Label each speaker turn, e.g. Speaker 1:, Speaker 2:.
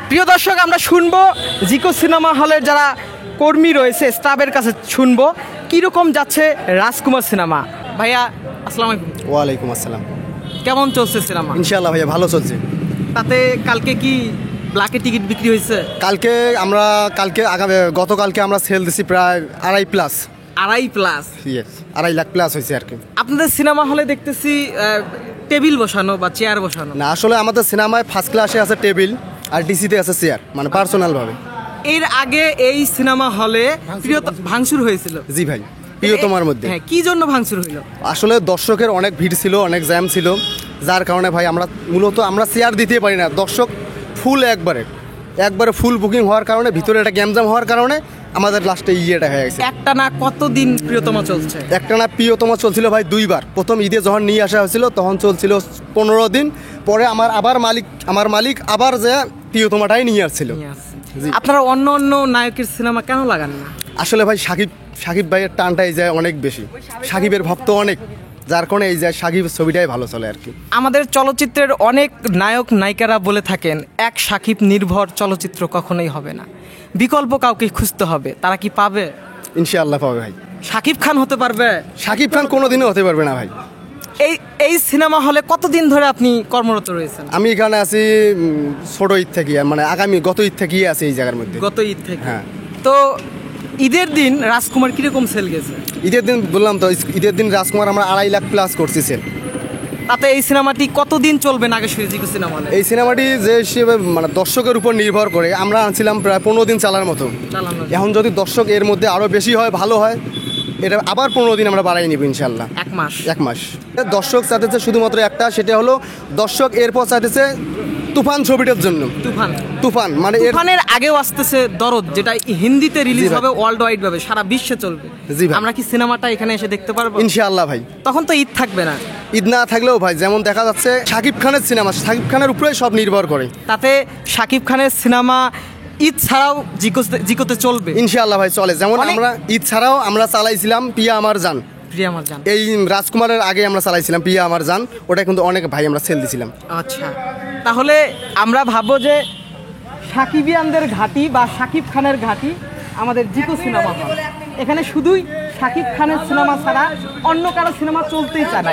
Speaker 1: প্রিয় দর্শক, আমরা শুনবো জিকো সিনেমা হলের যারা কর্মী রয়েছে স্টাফের কাছে শুনবো কীরকম যাচ্ছে রাজকুমার সিনেমা। ভাইয়া আসসালামু আলাইকুম।
Speaker 2: ওয়ালাইকুম আসসালাম।
Speaker 1: কেমন চলছে সিনেমা?
Speaker 2: ইনশাআল্লাহ ভাইয়া ভালো চলছে।
Speaker 1: তাতে কালকে কি ব্ল্যাকে টিকিট বিক্রি হয়েছে?
Speaker 2: গতকালকে আমরা সেল দিছি প্রায় 2.5+।
Speaker 1: 2.5+?
Speaker 2: ইয়েস, 2.5 লাখ প্লাস হয়েছে আর কি।
Speaker 1: আপনাদের সিনেমা হলে দেখতেছি টেবিল বসানো বা চেয়ার বসানো।
Speaker 2: না, আসলে আমাদের সিনেমায় ফার্স্ট ক্লাসে আছে টেবিল আর ডিসিতে আছে চেয়ার, মানে পার্সোনাল ভাবে।
Speaker 1: এর আগে এই সিনেমা হলে ভাঙচুর হয়েছিল।
Speaker 2: জি ভাই, প্রিয়তমার মধ্যে।
Speaker 1: হ্যাঁ, কি জন্য ভাঙচুর হইল?
Speaker 2: আসলে দর্শকের অনেক ভিড় ছিল, অনেক জ্যাম ছিল, যার কারণে ভাই আমরা চেয়ার দিতে পারি না। দর্শক ফুল একবারে ফুল বুকিং হওয়ার কারণে, ভিতরে একটা গ্যামজাম হওয়ার কারণে আমাদের লাস্টে ইয়েটা হয়ে গেছে।
Speaker 1: একটানা কতদিন প্রিয়তমা চলছে?
Speaker 2: একটানা প্রিয়তমা চলছিল ভাই 2বার। প্রথম ঈদে যখন নিয়ে আসা হয়েছিল তখন চলছিল 15 দিন, পরে আমার মালিক আবার যে প্রিয়তমাটাই নিয়ে আসছিল।
Speaker 1: আপনারা অন্য নায়কের সিনেমা কেন লাগান না?
Speaker 2: আসলে ভাই সাকিব ভাইয়ের টানটাই যায় অনেক বেশি, সাকিবের ভক্ত অনেক, যার কারণে এই যে সাকিবের ছবিটাই ভালো চলে আর কি।
Speaker 1: আমাদের চলচ্চিত্রের অনেক নায়ক নায়িকারা বলে থাকেন এক সাকিব নির্ভর চলচ্চিত্র কখনোই হবে না, বিকল্প কাউকে খুঁজতে হবে। তারা কি পাবে?
Speaker 2: ইনশাআল্লাহ পাবে ভাই।
Speaker 1: সাকিব খান হতে পারবে?
Speaker 2: সাকিব খান কোনোদিনও হতে পারবে না ভাই।
Speaker 1: এই সিনেমা হলে কতদিন ধরে আপনি কর্মরত রয়েছেন?
Speaker 2: আমি এখানে আছি ছোট ঈদ থেকে, মানে গত ঈদ থেকেই আছি এই জায়গার মধ্যে।
Speaker 1: গত ঈদ থেকে?
Speaker 2: হ্যাঁ।
Speaker 1: তো ঈদের দিন রাজকুমার কিরকম সেল গেছে?
Speaker 2: ঈদের দিন বললাম তো, ঈদের দিন রাজকুমার আমরা 2.5 লাখ প্লাস করছি সেল।
Speaker 1: তাতে এই সিনেমাটি কতদিন চলবে নাগেশ্বরী জিকো সিনেমা হলে?
Speaker 2: এই সিনেমাটি যে হিসেবে মানে দর্শকের উপর নির্ভর করে আমরা আনছিলাম প্রায় 15 দিন চালার মতো। এখন যদি দর্শক এর মধ্যে আরও বেশি হয়, ভালো হয়, এটা আবার 15 দিন আমরা বাড়াই নিব ইনশাল্লাহ।
Speaker 1: 1 মাস।
Speaker 2: দর্শক চাইতেছে শুধুমাত্র একটা, সেটা হলো দর্শক এরপর চাইতেছে তুফান ছবিটার জন্য। তুফান মানে
Speaker 1: তুফানের আগেও আসতেছে দরদ, যেটা হিন্দিতে রিলিজ হবে ওয়ার্ল্ড ওয়াইড ভাবে, সারা বিশ্বে চলবে। আমরা কি সিনেমাটা এখানে এসে দেখতে পারবো?
Speaker 2: ইনশাআল্লাহ ভাই।
Speaker 1: তখন তো ঈদ থাকবে না?
Speaker 2: ঈদ না থাকলেও ভাই, যেমন দেখা যাচ্ছে শাকিব খানের সিনেমা, শাকিব খানের উপরেই সব নির্ভর করে।
Speaker 1: তাতে শাকিব খানের সিনেমা ঈদ ছাড়াও জিকোতে চলবে?
Speaker 2: ইনশাআল্লাহ ভাই চলে। যেমন আমরা ঈদ ছাড়াও আমরা চালাইছিলাম প্রিয়া আমার জান। এই রাজকুমারের আগে আমরা চালাইছিলাম প্রিয়া আমার জান, ওটা কিন্তু অনেক ভাই আমরা সেল দিছিলাম।
Speaker 1: আচ্ছা, তাহলে আমরা ভাববো যে সাকিবিয়ানদের ঘাঁটি বা শাকিব খানের ঘাঁটি আমাদের জিকো সিনেমা হল। এখানে শুধুই শাকিব খানের সিনেমা ছাড়া অন্য কারো সিনেমা চলতেই চায় না।